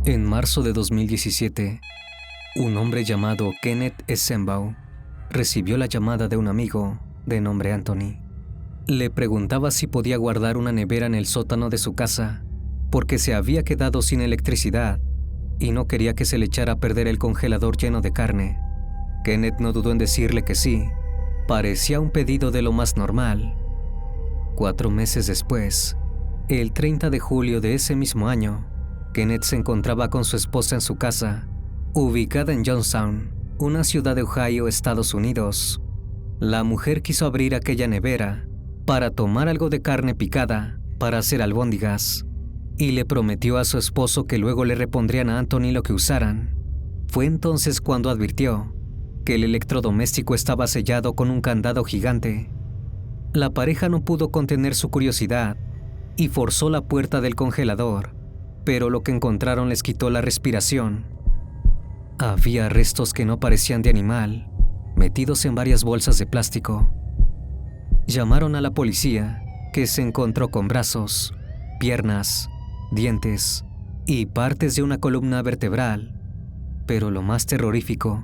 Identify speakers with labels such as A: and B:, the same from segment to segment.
A: En marzo de 2017, un hombre llamado Kenneth Esenbaum recibió la llamada de un amigo de nombre Anthony. Le preguntaba si podía guardar una nevera en el sótano de su casa porque se había quedado sin electricidad y no quería que se le echara a perder el congelador lleno de carne. Kenneth no dudó en decirle que sí. Parecía un pedido de lo más normal. 4 meses después, el 30 de julio de ese mismo año, Kenneth se encontraba con su esposa en su casa, ubicada en Johnstown, una ciudad de Ohio, Estados Unidos. La mujer quiso abrir aquella nevera para tomar algo de carne picada para hacer albóndigas y le prometió a su esposo que luego le repondrían a Anthony lo que usaran. Fue entonces cuando advirtió que el electrodoméstico estaba sellado con un candado gigante. La pareja no pudo contener su curiosidad y forzó la puerta del congelador, pero lo que encontraron les quitó la respiración. Había restos que no parecían de animal, metidos en varias bolsas de plástico. Llamaron a la policía, que se encontró con brazos, piernas, dientes y partes de una columna vertebral. Pero lo más terrorífico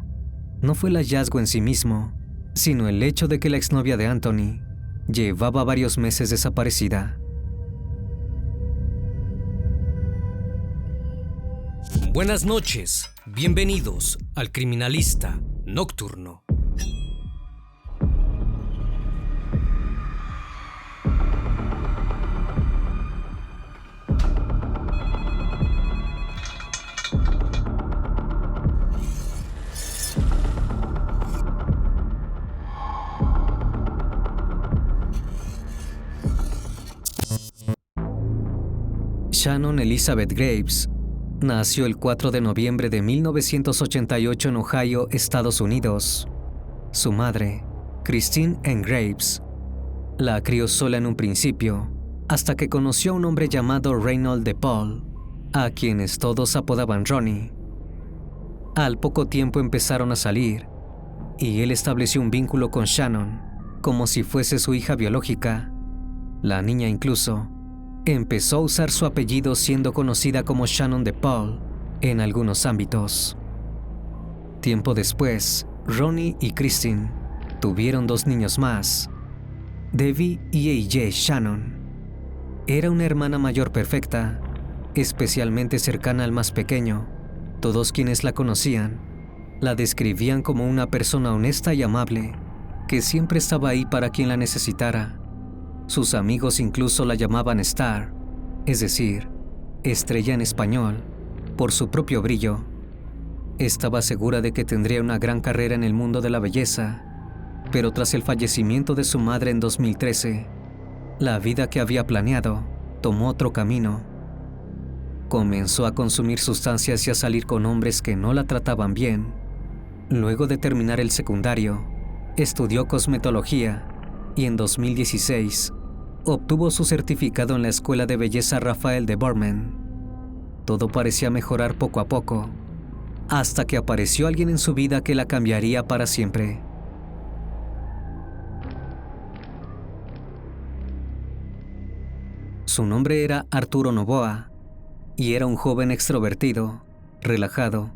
A: no fue el hallazgo en sí mismo, sino el hecho de que la exnovia de Anthony llevaba varios meses desaparecida.
B: Buenas noches, bienvenidos al Criminalista Nocturno.
A: Shannon Elizabeth Graves nació el 4 de noviembre de 1988 en Ohio, Estados Unidos. Su madre, Christine Ann Graves, la crió sola en un principio, hasta que conoció a un hombre llamado Reynold DePaul, a quienes todos apodaban Ronnie. Al poco tiempo empezaron a salir, y él estableció un vínculo con Shannon, como si fuese su hija biológica. La niña incluso empezó a usar su apellido, siendo conocida como Shannon DePaul en algunos ámbitos. Tiempo después, Ronnie y Christine tuvieron 2 niños más, Debbie y AJ Shannon. Era una hermana mayor perfecta, especialmente cercana al más pequeño. Todos quienes la conocían la describían como una persona honesta y amable, que siempre estaba ahí para quien la necesitara. Sus amigos incluso la llamaban Star, es decir, estrella en español, por su propio brillo. Estaba segura de que tendría una gran carrera en el mundo de la belleza, pero tras el fallecimiento de su madre en 2013, la vida que había planeado tomó otro camino. Comenzó a consumir sustancias y a salir con hombres que no la trataban bien. Luego de terminar el secundario, estudió cosmetología y en 2016 obtuvo su certificado en la Escuela de Belleza Rafael de Borman. Todo parecía mejorar poco a poco, hasta que apareció alguien en su vida que la cambiaría para siempre. Su nombre era Arturo Novoa, y era un joven extrovertido, relajado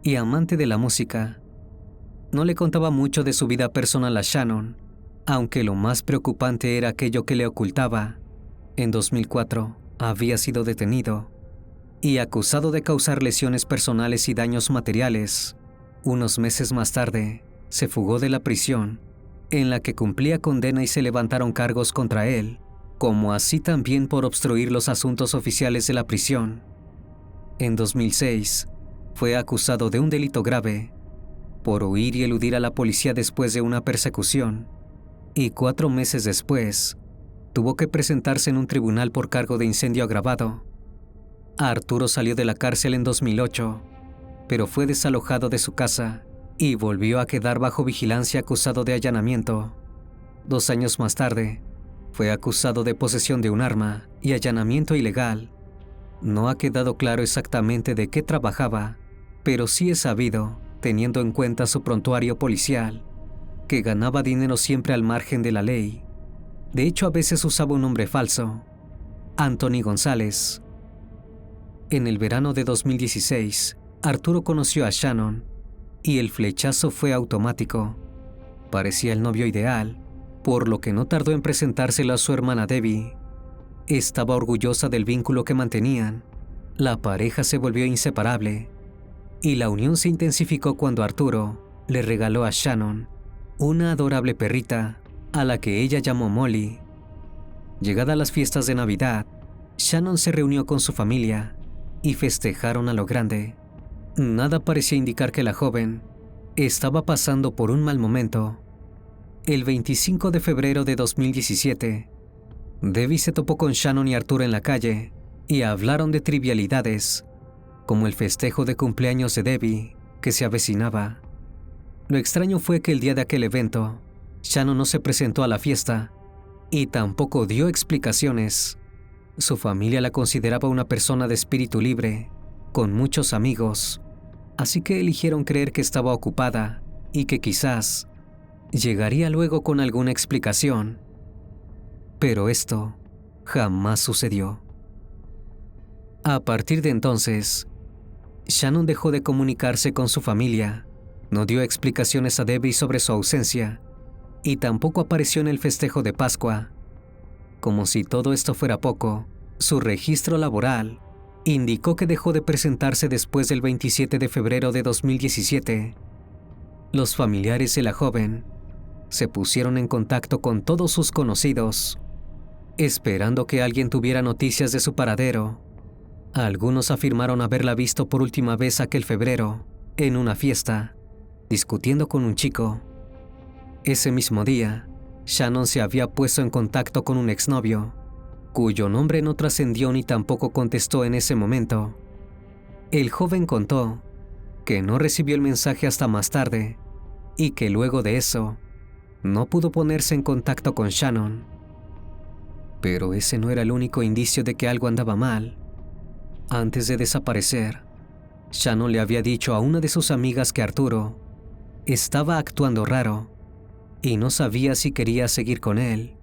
A: y amante de la música. No le contaba mucho de su vida personal a Shannon, aunque lo más preocupante era aquello que le ocultaba. En 2004 había sido detenido y acusado de causar lesiones personales y daños materiales. Unos meses más tarde, se fugó de la prisión en la que cumplía condena y se levantaron cargos contra él, como así también por obstruir los asuntos oficiales de la prisión. En 2006, fue acusado de un delito grave, por huir y eludir a la policía después de una persecución. Y 4 meses después, tuvo que presentarse en un tribunal por cargo de incendio agravado. Arturo salió de la cárcel en 2008, pero fue desalojado de su casa y volvió a quedar bajo vigilancia acusado de allanamiento. 2 años más tarde, fue acusado de posesión de un arma y allanamiento ilegal. No ha quedado claro exactamente de qué trabajaba, pero sí es sabido, teniendo en cuenta su prontuario policial, que ganaba dinero siempre al margen de la ley. De hecho, a veces usaba un nombre falso, Anthony González. En el verano de 2016, Arturo conoció a Shannon y el flechazo fue automático. Parecía el novio ideal, por lo que no tardó en presentárselo a su hermana Debbie. Estaba orgullosa del vínculo que mantenían. La pareja se volvió inseparable y la unión se intensificó cuando Arturo le regaló a Shannon una adorable perrita a la que ella llamó Molly. Llegadas las fiestas de Navidad, Shannon se reunió con su familia y festejaron a lo grande. Nada parecía indicar que la joven estaba pasando por un mal momento. El 25 de febrero de 2017, Debbie se topó con Shannon y Arturo en la calle y hablaron de trivialidades, como el festejo de cumpleaños de Debbie que se avecinaba. Lo extraño fue que el día de aquel evento, Shannon no se presentó a la fiesta y tampoco dio explicaciones. Su familia la consideraba una persona de espíritu libre, con muchos amigos, así que eligieron creer que estaba ocupada y que quizás llegaría luego con alguna explicación. Pero esto jamás sucedió. A partir de entonces, Shannon dejó de comunicarse con su familia, no dio explicaciones a Debbie sobre su ausencia y tampoco apareció en el festejo de Pascua. Como si todo esto fuera poco, su registro laboral indicó que dejó de presentarse después del 27 de febrero de 2017. Los familiares de la joven se pusieron en contacto con todos sus conocidos, esperando que alguien tuviera noticias de su paradero. Algunos afirmaron haberla visto por última vez aquel febrero, en una fiesta, discutiendo con un chico. Ese mismo día, Shannon se había puesto en contacto con un exnovio, cuyo nombre no trascendió ni tampoco contestó en ese momento. El joven contó que no recibió el mensaje hasta más tarde y que luego de eso no pudo ponerse en contacto con Shannon. Pero ese no era el único indicio de que algo andaba mal. Antes de desaparecer, Shannon le había dicho a una de sus amigas que Arturo estaba actuando raro y no sabía si quería seguir con él.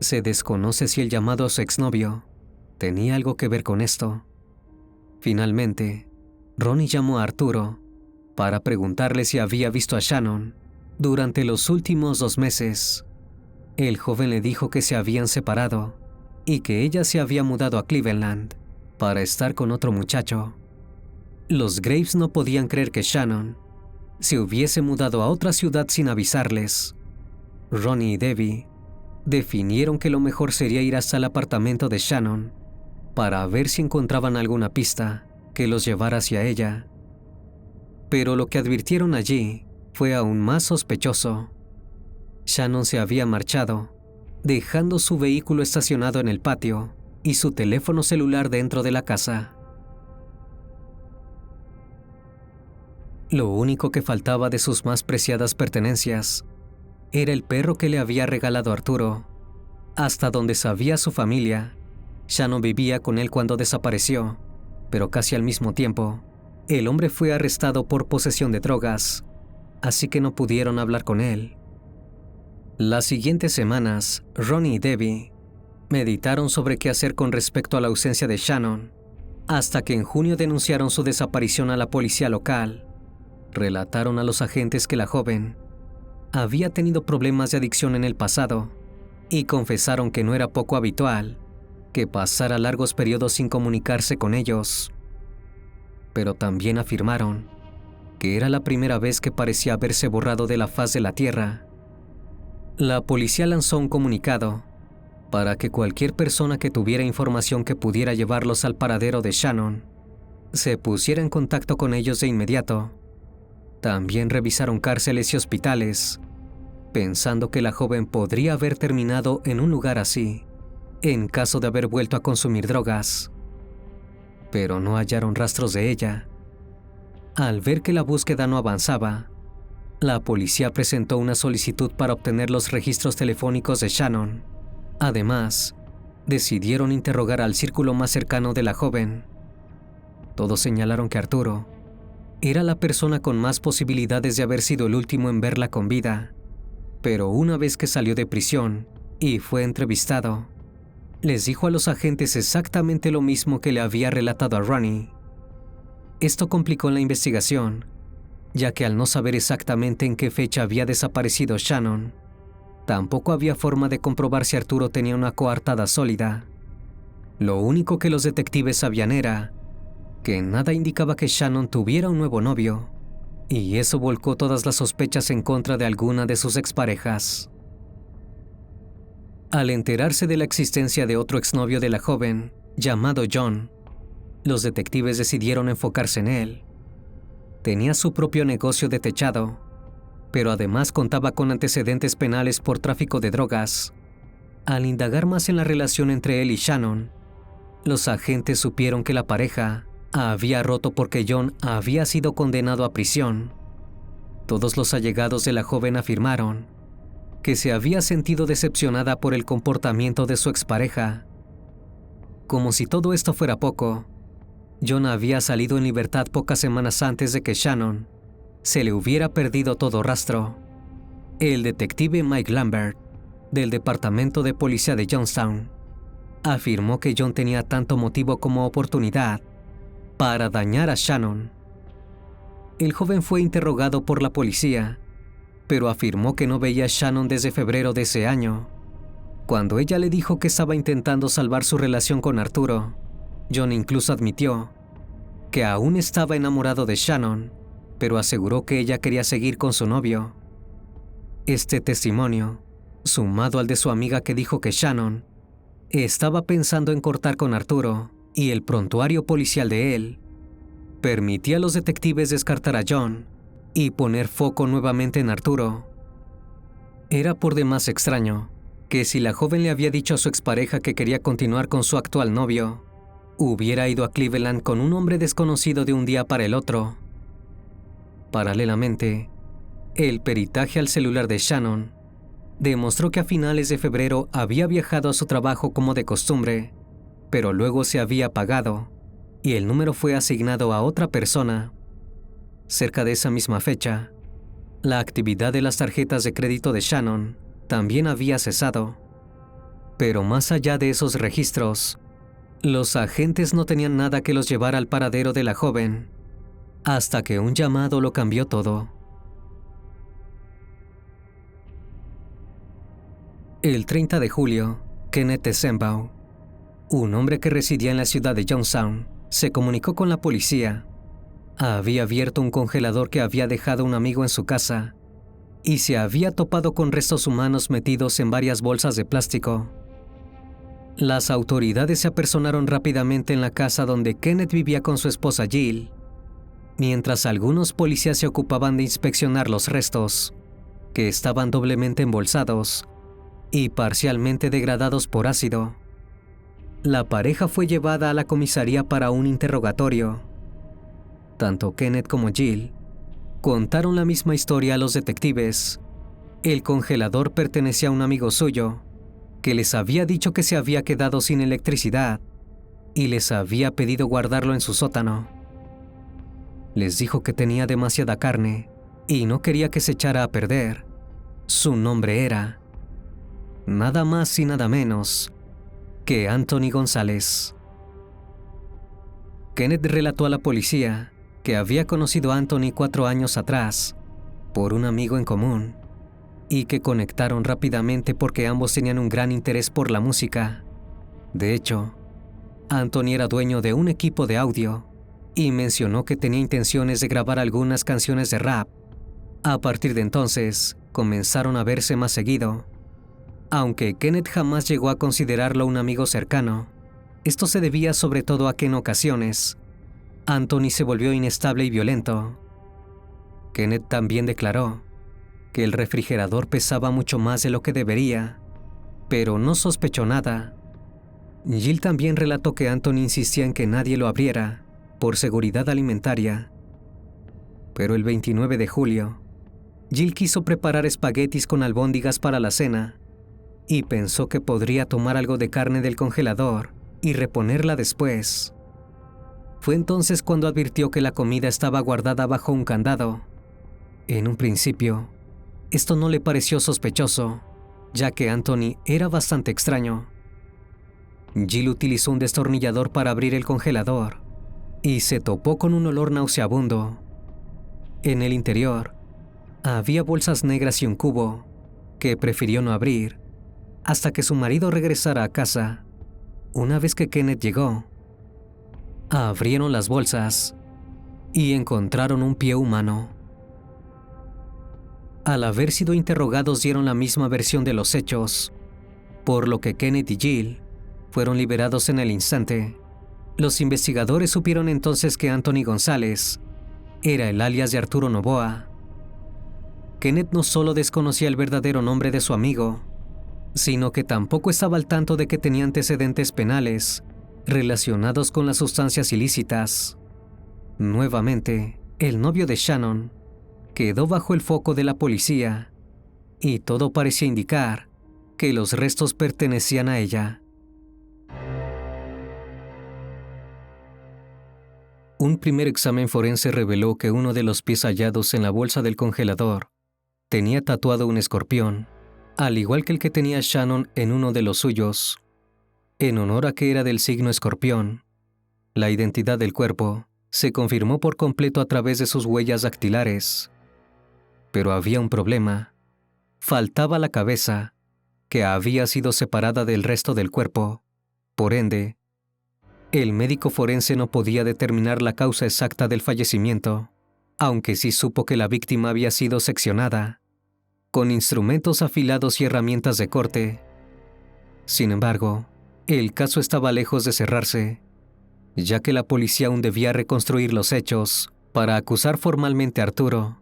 A: Se desconoce si el llamado a su exnovio tenía algo que ver con esto. Finalmente, Ronnie llamó a Arturo para preguntarle si había visto a Shannon durante los últimos 2 meses. El joven le dijo que se habían separado y que ella se había mudado a Cleveland para estar con otro muchacho. Los Graves no podían creer que Shannon se hubiese mudado a otra ciudad sin avisarles. Ronnie y Debbie definieron que lo mejor sería ir hasta el apartamento de Shannon para ver si encontraban alguna pista que los llevara hacia ella. Pero lo que advirtieron allí fue aún más sospechoso. Shannon se había marchado, dejando su vehículo estacionado en el patio y su teléfono celular dentro de la casa. Lo único que faltaba de sus más preciadas pertenencias era el perro que le había regalado Arturo. Hasta donde sabía su familia, Shannon vivía con él cuando desapareció, pero casi al mismo tiempo, el hombre fue arrestado por posesión de drogas, así que no pudieron hablar con él. Las siguientes semanas, Ronnie y Debbie meditaron sobre qué hacer con respecto a la ausencia de Shannon, hasta que en junio denunciaron su desaparición a la policía local. Relataron a los agentes que la joven había tenido problemas de adicción en el pasado y confesaron que no era poco habitual que pasara largos periodos sin comunicarse con ellos. Pero también afirmaron que era la primera vez que parecía haberse borrado de la faz de la tierra. La policía lanzó un comunicado para que cualquier persona que tuviera información que pudiera llevarlos al paradero de Shannon se pusiera en contacto con ellos de inmediato. También revisaron cárceles y hospitales, pensando que la joven podría haber terminado en un lugar así, en caso de haber vuelto a consumir drogas. Pero no hallaron rastros de ella. Al ver que la búsqueda no avanzaba, la policía presentó una solicitud para obtener los registros telefónicos de Shannon. Además, decidieron interrogar al círculo más cercano de la joven. Todos señalaron que Arturo era la persona con más posibilidades de haber sido el último en verla con vida, pero una vez que salió de prisión y fue entrevistado, les dijo a los agentes exactamente lo mismo que le había relatado a Ronnie. Esto complicó la investigación, ya que al no saber exactamente en qué fecha había desaparecido Shannon, tampoco había forma de comprobar si Arturo tenía una coartada sólida. Lo único que los detectives sabían era que nada indicaba que Shannon tuviera un nuevo novio, y eso volcó todas las sospechas en contra de alguna de sus exparejas. Al enterarse de la existencia de otro exnovio de la joven, llamado John, los detectives decidieron enfocarse en él. Tenía su propio negocio de techado, pero además contaba con antecedentes penales por tráfico de drogas. Al indagar más en la relación entre él y Shannon, los agentes supieron que la pareja había roto porque John había sido condenado a prisión. Todos los allegados de la joven afirmaron que se había sentido decepcionada por el comportamiento de su expareja. Como si todo esto fuera poco, John había salido en libertad pocas semanas antes de que Shannon se le hubiera perdido todo rastro. El detective Mike Lambert, del Departamento de Policía de Johnstown, afirmó que John tenía tanto motivo como oportunidad para dañar a Shannon. El joven fue interrogado por la policía, pero afirmó que no veía a Shannon desde febrero de ese año. Cuando ella le dijo que estaba intentando salvar su relación con Arturo, John incluso admitió que aún estaba enamorado de Shannon, pero aseguró que ella quería seguir con su novio. Este testimonio, sumado al de su amiga que dijo que Shannon estaba pensando en cortar con Arturo, y el prontuario policial de él, permitía a los detectives descartar a John y poner foco nuevamente en Arturo. Era por demás extraño que si la joven le había dicho a su expareja que quería continuar con su actual novio, hubiera ido a Cleveland con un hombre desconocido de un día para el otro. Paralelamente, el peritaje al celular de Shannon demostró que a finales de febrero había viajado a su trabajo como de costumbre, pero luego se había apagado y el número fue asignado a otra persona. Cerca de esa misma fecha, la actividad de las tarjetas de crédito de Shannon también había cesado. Pero más allá de esos registros, los agentes no tenían nada que los llevara al paradero de la joven, hasta que un llamado lo cambió todo. El 30 de julio, Kenneth Desenbaugh, un hombre que residía en la ciudad de Johnstown, se comunicó con la policía. Había abierto un congelador que había dejado un amigo en su casa y se había topado con restos humanos metidos en varias bolsas de plástico. Las autoridades se apersonaron rápidamente en la casa donde Kenneth vivía con su esposa Jill, mientras algunos policías se ocupaban de inspeccionar los restos, que estaban doblemente embolsados y parcialmente degradados por ácido. La pareja fue llevada a la comisaría para un interrogatorio. Tanto Kenneth como Jill contaron la misma historia a los detectives. El congelador pertenecía a un amigo suyo, que les había dicho que se había quedado sin electricidad y les había pedido guardarlo en su sótano. Les dijo que tenía demasiada carne y no quería que se echara a perder. Su nombre era nada más y nada menos que Anthony González. Kenneth relató a la policía que había conocido a Anthony 4 años atrás por un amigo en común y que conectaron rápidamente porque ambos tenían un gran interés por la música. De hecho, Anthony era dueño de un equipo de audio y mencionó que tenía intenciones de grabar algunas canciones de rap. A partir de entonces, comenzaron a verse más seguido. Aunque Kenneth jamás llegó a considerarlo un amigo cercano, esto se debía sobre todo a que en ocasiones, Anthony se volvió inestable y violento. Kenneth también declaró que el refrigerador pesaba mucho más de lo que debería, pero no sospechó nada. Jill también relató que Anthony insistía en que nadie lo abriera, por seguridad alimentaria. Pero el 29 de julio, Jill quiso preparar espaguetis con albóndigas para la cena, y pensó que podría tomar algo de carne del congelador y reponerla después. Fue entonces cuando advirtió que la comida estaba guardada bajo un candado. En un principio, esto no le pareció sospechoso, ya que Anthony era bastante extraño. Jill utilizó un destornillador para abrir el congelador y se topó con un olor nauseabundo. En el interior había bolsas negras y un cubo que prefirió no abrir hasta que su marido regresara a casa. Una vez que Kenneth llegó, abrieron las bolsas y encontraron un pie humano. Al haber sido interrogados dieron la misma versión de los hechos, por lo que Kenneth y Jill fueron liberados en el instante. Los investigadores supieron entonces que Anthony González era el alias de Arturo Novoa. Kenneth no solo desconocía el verdadero nombre de su amigo, sino que tampoco estaba al tanto de que tenía antecedentes penales relacionados con las sustancias ilícitas. Nuevamente, el novio de Shannon quedó bajo el foco de la policía y todo parecía indicar que los restos pertenecían a ella. Un primer examen forense reveló que uno de los pies hallados en la bolsa del congelador tenía tatuado un escorpión, al igual que el que tenía Shannon en uno de los suyos. En honor a que era del signo escorpión, la identidad del cuerpo se confirmó por completo a través de sus huellas dactilares. Pero había un problema. Faltaba la cabeza, que había sido separada del resto del cuerpo. Por ende, el médico forense no podía determinar la causa exacta del fallecimiento, aunque sí supo que la víctima había sido seccionada, con instrumentos afilados y herramientas de corte. Sin embargo, el caso estaba lejos de cerrarse, ya que la policía aún debía reconstruir los hechos para acusar formalmente a Arturo.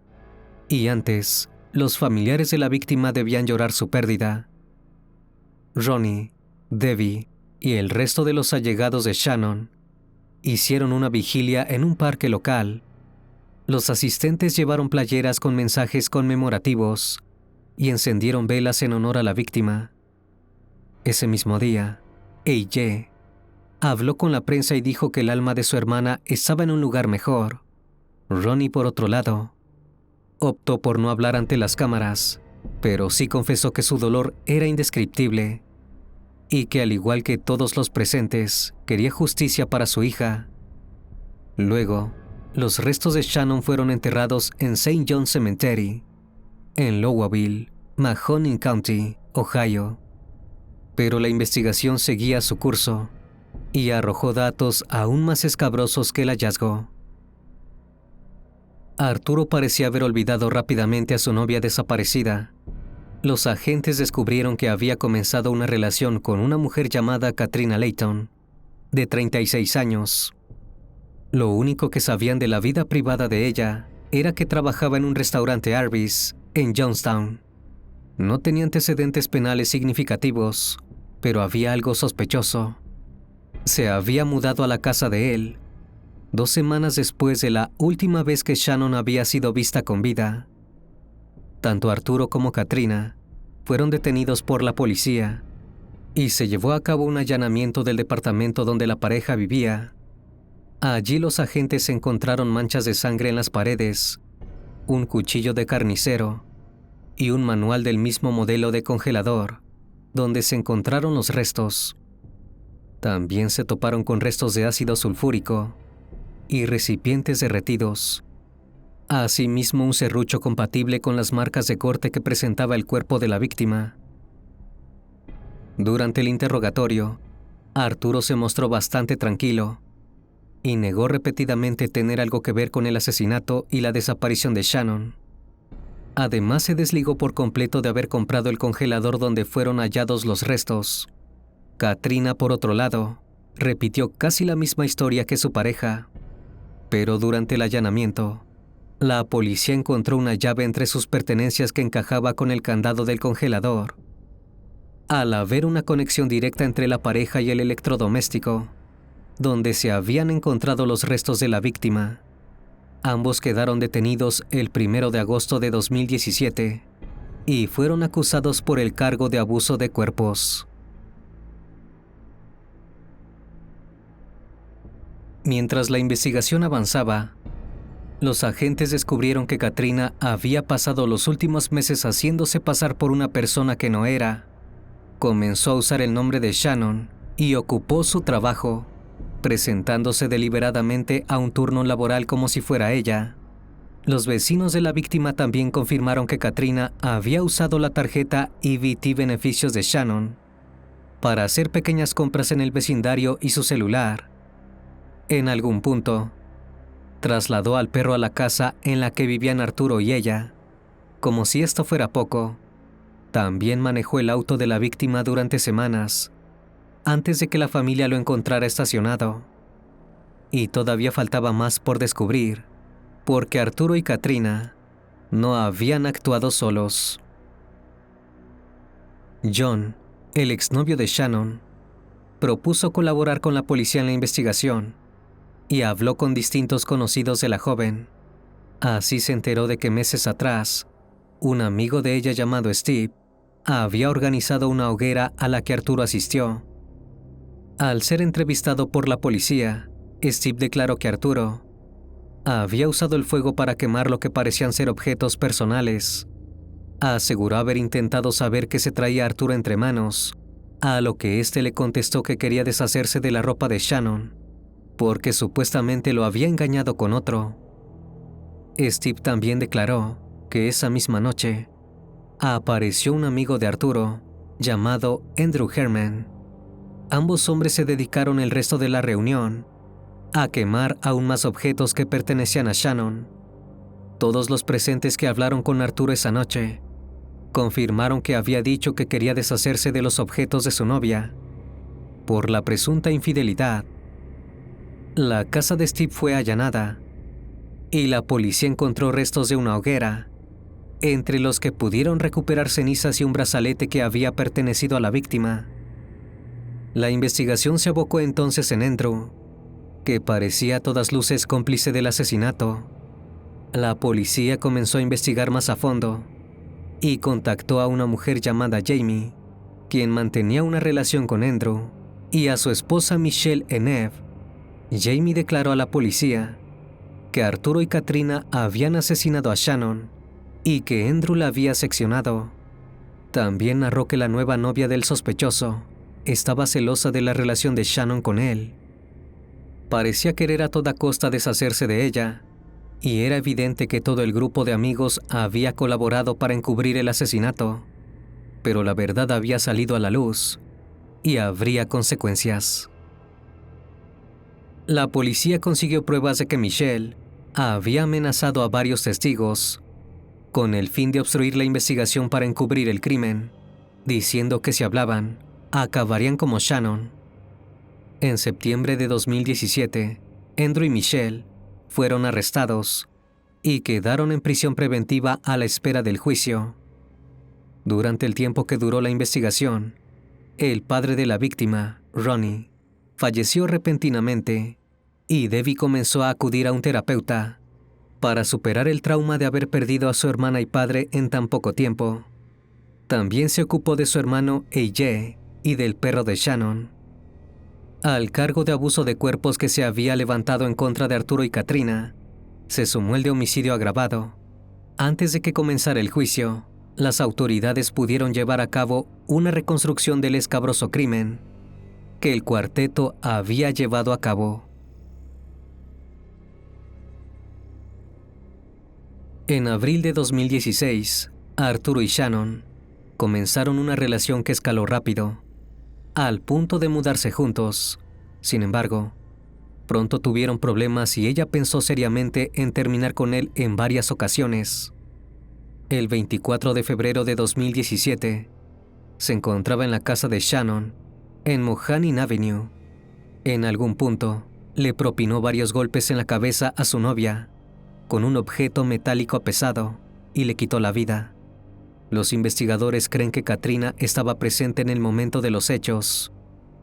A: Y antes, los familiares de la víctima debían llorar su pérdida. Ronnie, Debbie y el resto de los allegados de Shannon hicieron una vigilia en un parque local. Los asistentes llevaron playeras con mensajes conmemorativos y encendieron velas en honor a la víctima. Ese mismo día, AJ habló con la prensa y dijo que el alma de su hermana estaba en un lugar mejor. Ronnie, por otro lado, optó por no hablar ante las cámaras, pero sí confesó que su dolor era indescriptible y que, al igual que todos los presentes, quería justicia para su hija. Luego, los restos de Shannon fueron enterrados en St. John Cemetery, en Lowville, Mahoning County, Ohio. Pero la investigación seguía su curso y arrojó datos aún más escabrosos que el hallazgo. Arturo parecía haber olvidado rápidamente a su novia desaparecida. Los agentes descubrieron que había comenzado una relación con una mujer llamada Katrina Layton, de 36 años. Lo único que sabían de la vida privada de ella era que trabajaba en un restaurante Arby's en Johnstown. No tenía antecedentes penales significativos, pero había algo sospechoso. Se había mudado a la casa de él 2 semanas después de la última vez que Shannon había sido vista con vida. Tanto Arturo como Katrina fueron detenidos por la policía y se llevó a cabo un allanamiento del departamento donde la pareja vivía. Allí los agentes encontraron manchas de sangre en las paredes, un cuchillo de carnicero y un manual del mismo modelo de congelador, donde se encontraron los restos. También se toparon con restos de ácido sulfúrico y recipientes derretidos. Asimismo, un serrucho compatible con las marcas de corte que presentaba el cuerpo de la víctima. Durante el interrogatorio, Arturo se mostró bastante tranquilo y negó repetidamente tener algo que ver con el asesinato y la desaparición de Shannon. Además, se desligó por completo de haber comprado el congelador donde fueron hallados los restos. Katrina, por otro lado, repitió casi la misma historia que su pareja, pero durante el allanamiento, la policía encontró una llave entre sus pertenencias que encajaba con el candado del congelador. Al haber una conexión directa entre la pareja y el electrodoméstico, donde se habían encontrado los restos de la víctima, ambos quedaron detenidos el 1 de agosto de 2017 y fueron acusados por el cargo de abuso de cuerpos. Mientras la investigación avanzaba, los agentes descubrieron que Katrina había pasado los últimos meses haciéndose pasar por una persona que no era. Comenzó a usar el nombre de Shannon y ocupó su trabajo, presentándose deliberadamente a un turno laboral como si fuera ella. Los vecinos de la víctima también confirmaron que Katrina había usado la tarjeta EBT Beneficios de Shannon para hacer pequeñas compras en el vecindario y su celular. En algún punto, trasladó al perro a la casa en la que vivían Arturo y ella. Como si esto fuera poco, también manejó el auto de la víctima durante semanas, antes de que la familia lo encontrara estacionado. Y todavía faltaba más por descubrir, porque Arturo y Katrina no habían actuado solos. John, el exnovio de Shannon, propuso colaborar con la policía en la investigación y habló con distintos conocidos de la joven. Así se enteró de que meses atrás, un amigo de ella llamado Steve había organizado una hoguera a la que Arturo asistió. Al ser entrevistado por la policía, Steve declaró que Arturo había usado el fuego para quemar lo que parecían ser objetos personales. Aseguró haber intentado saber qué se traía Arturo entre manos, a lo que éste le contestó que quería deshacerse de la ropa de Shannon, porque supuestamente lo había engañado con otro. Steve también declaró que esa misma noche apareció un amigo de Arturo llamado Andrew Herman. Ambos hombres se dedicaron el resto de la reunión a quemar aún más objetos que pertenecían a Shannon. Todos los presentes que hablaron con Arturo esa noche confirmaron que había dicho que quería deshacerse de los objetos de su novia por la presunta infidelidad. La casa de Steve fue allanada y la policía encontró restos de una hoguera, entre los que pudieron recuperar cenizas y un brazalete que había pertenecido a la víctima. La investigación se abocó entonces en Andrew, que parecía a todas luces cómplice del asesinato. La policía comenzó a investigar más a fondo y contactó a una mujer llamada Jamie, quien mantenía una relación con Andrew, y a su esposa Michelle Enev. Jamie declaró a la policía que Arturo y Katrina habían asesinado a Shannon y que Andrew la había seccionado. También narró que la nueva novia del sospechoso estaba celosa de la relación de Shannon con él. Parecía querer a toda costa deshacerse de ella, y era evidente que todo el grupo de amigos había colaborado para encubrir el asesinato, pero la verdad había salido a la luz y habría consecuencias. La policía consiguió pruebas de que Michelle había amenazado a varios testigos con el fin de obstruir la investigación para encubrir el crimen, diciendo que si hablaban, acabarían como Shannon. En septiembre de 2017, Andrew y Michelle fueron arrestados y quedaron en prisión preventiva a la espera del juicio. Durante el tiempo que duró la investigación, el padre de la víctima, Ronnie, falleció repentinamente y Debbie comenzó a acudir a un terapeuta para superar el trauma de haber perdido a su hermana y padre en tan poco tiempo. También se ocupó de su hermano AJ y del perro de Shannon. Al cargo de abuso de cuerpos que se había levantado en contra de Arturo y Katrina, se sumó el de homicidio agravado. Antes de que comenzara el juicio, las autoridades pudieron llevar a cabo una reconstrucción del escabroso crimen que el cuarteto había llevado a cabo. En abril de 2016, Arturo y Shannon comenzaron una relación que escaló rápido, al punto de mudarse juntos. Sin embargo, pronto tuvieron problemas y ella pensó seriamente en terminar con él en varias ocasiones. El 24 de febrero de 2017, se encontraba en la casa de Shannon, en Mohannin Avenue. En algún punto, le propinó varios golpes en la cabeza a su novia, con un objeto metálico pesado, y le quitó la vida. Los investigadores creen que Katrina estaba presente en el momento de los hechos,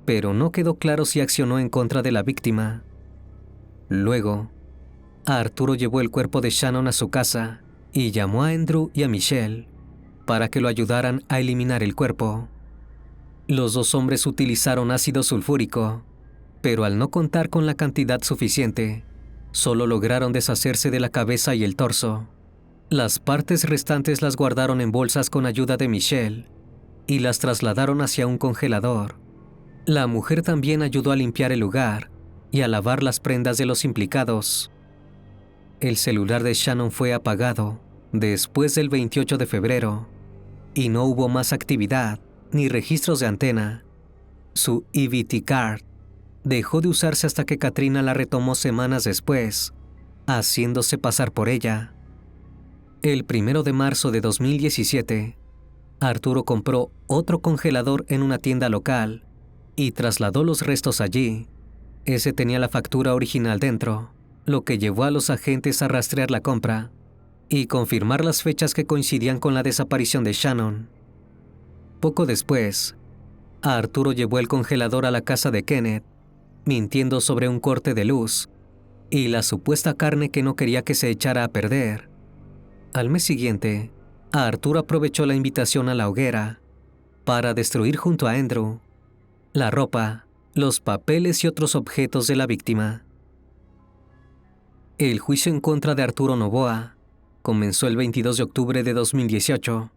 A: pero no quedó claro si accionó en contra de la víctima. Luego, Arturo llevó el cuerpo de Shannon a su casa y llamó a Andrew y a Michelle para que lo ayudaran a eliminar el cuerpo. Los dos hombres utilizaron ácido sulfúrico, pero al no contar con la cantidad suficiente, solo lograron deshacerse de la cabeza y el torso. Las partes restantes las guardaron en bolsas con ayuda de Michelle y las trasladaron hacia un congelador. La mujer también ayudó a limpiar el lugar y a lavar las prendas de los implicados. El celular de Shannon fue apagado después del 28 de febrero y no hubo más actividad ni registros de antena. Su EBT card dejó de usarse hasta que Katrina la retomó semanas después, haciéndose pasar por ella. El 1 de marzo de 2017, Arturo compró otro congelador en una tienda local y trasladó los restos allí. Ese tenía la factura original dentro, lo que llevó a los agentes a rastrear la compra y confirmar las fechas que coincidían con la desaparición de Shannon. Poco después, Arturo llevó el congelador a la casa de Kenneth, mintiendo sobre un corte de luz y la supuesta carne que no quería que se echara a perder. Al mes siguiente, Arturo aprovechó la invitación a la hoguera para destruir junto a Andrew la ropa, los papeles y otros objetos de la víctima. El juicio en contra de Arturo Noboa comenzó el 22 de octubre de 2018.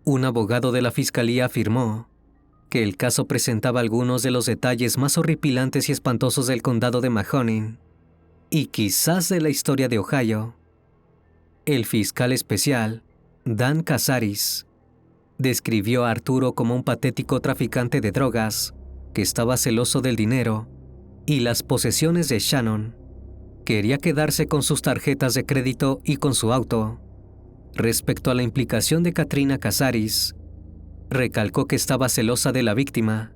A: Un abogado de la fiscalía afirmó que el caso presentaba algunos de los detalles más horripilantes y espantosos del condado de Mahoning y quizás de la historia de Ohio. El fiscal especial, Dan Casaris, describió a Arturo como un patético traficante de drogas que estaba celoso del dinero y las posesiones de Shannon. Quería quedarse con sus tarjetas de crédito y con su auto. Respecto a la implicación de Katrina Casaris, recalcó que estaba celosa de la víctima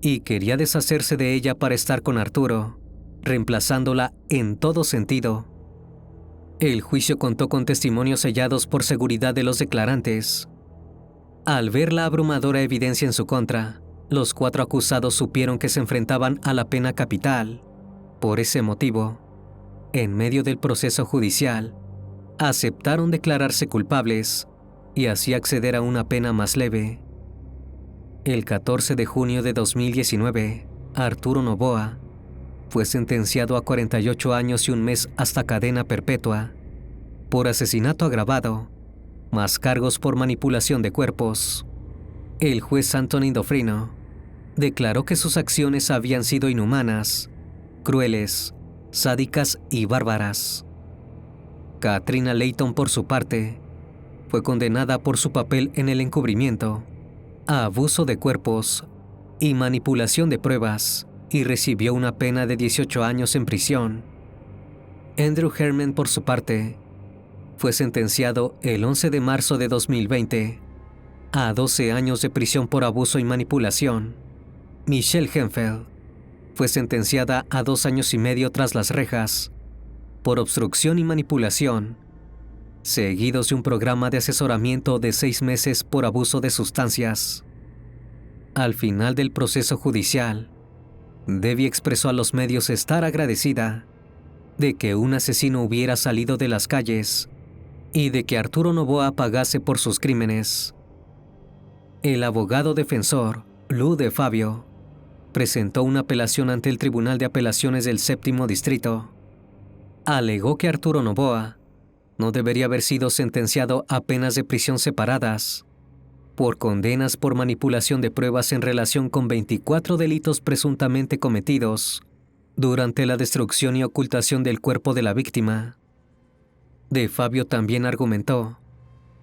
A: y quería deshacerse de ella para estar con Arturo, reemplazándola en todo sentido. El juicio contó con testimonios sellados por seguridad de los declarantes. Al ver la abrumadora evidencia en su contra, los 4 acusados supieron que se enfrentaban a la pena capital. Por ese motivo, en medio del proceso judicial, aceptaron declararse culpables y así acceder a una pena más leve. El 14 de junio de 2019, Arturo Noboa fue sentenciado a 48 años y un mes hasta cadena perpetua por asesinato agravado, más cargos por manipulación de cuerpos. El juez Anthony Dofrino declaró que sus acciones habían sido inhumanas, crueles, sádicas y bárbaras. Katrina Layton, por su parte, fue condenada por su papel en el encubrimiento, a abuso de cuerpos y manipulación de pruebas, y recibió una pena de 18 años en prisión. Andrew Herman, por su parte, fue sentenciado el 11 de marzo de 2020 a 12 años de prisión por abuso y manipulación. Michelle Henfeld fue sentenciada a 2 años y medio tras las rejas por obstrucción y manipulación, seguidos de un programa de asesoramiento de 6 meses por abuso de sustancias. Al final del proceso judicial, Debbie expresó a los medios estar agradecida de que un asesino hubiera salido de las calles y de que Arturo Noboa pagase por sus crímenes. El abogado defensor, Lou DeFabio, presentó una apelación ante el Tribunal de Apelaciones del Séptimo Distrito. Alegó que Arturo Noboa no debería haber sido sentenciado a penas de prisión separadas por condenas por manipulación de pruebas en relación con 24 delitos presuntamente cometidos durante la destrucción y ocultación del cuerpo de la víctima. DeFabio también argumentó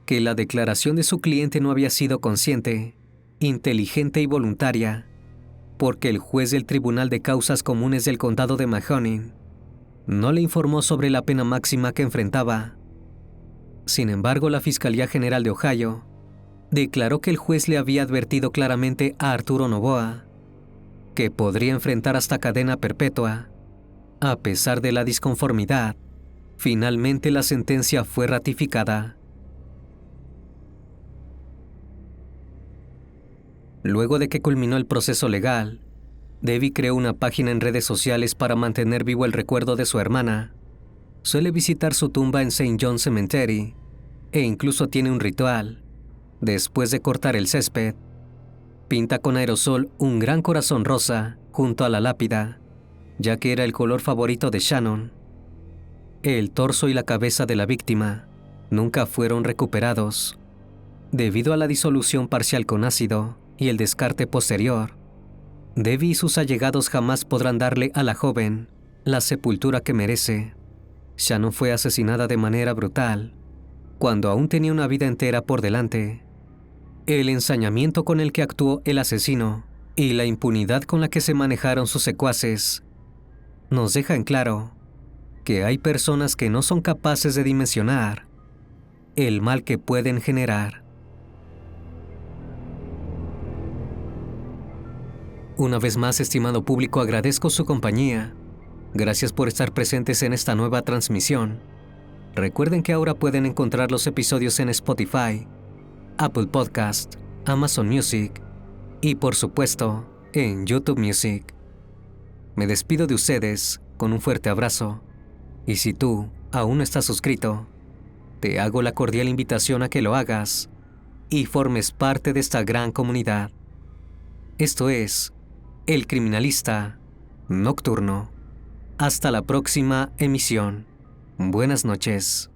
A: que la declaración de su cliente no había sido consciente, inteligente y voluntaria, porque el juez del Tribunal de Causas Comunes del Condado de Mahoning no le informó sobre la pena máxima que enfrentaba. Sin embargo, la Fiscalía General de Ohio declaró que el juez le había advertido claramente a Arturo Noboa que podría enfrentar hasta cadena perpetua. A pesar de la disconformidad, finalmente la sentencia fue ratificada. Luego de que culminó el proceso legal, Debbie creó una página en redes sociales para mantener vivo el recuerdo de su hermana. Suele visitar su tumba en St. John Cemetery e incluso tiene un ritual. Después de cortar el césped, pinta con aerosol un gran corazón rosa junto a la lápida, ya que era el color favorito de Shannon. El torso y la cabeza de la víctima nunca fueron recuperados, debido a la disolución parcial con ácido y el descarte posterior. Debbie y sus allegados jamás podrán darle a la joven la sepultura que merece. Shannon fue asesinada de manera brutal, cuando aún tenía una vida entera por delante. El ensañamiento con el que actuó el asesino y la impunidad con la que se manejaron sus secuaces nos deja en claro que hay personas que no son capaces de dimensionar el mal que pueden generar. Una vez más, estimado público, agradezco su compañía. Gracias por estar presentes en esta nueva transmisión. Recuerden que ahora pueden encontrar los episodios en Spotify, Apple Podcast, Amazon Music y, por supuesto, en YouTube Music. Me despido de ustedes con un fuerte abrazo. Y si tú aún no estás suscrito, te hago la cordial invitación a que lo hagas y formes parte de esta gran comunidad. Esto es El Criminalista Nocturno. Hasta la próxima emisión. Buenas noches.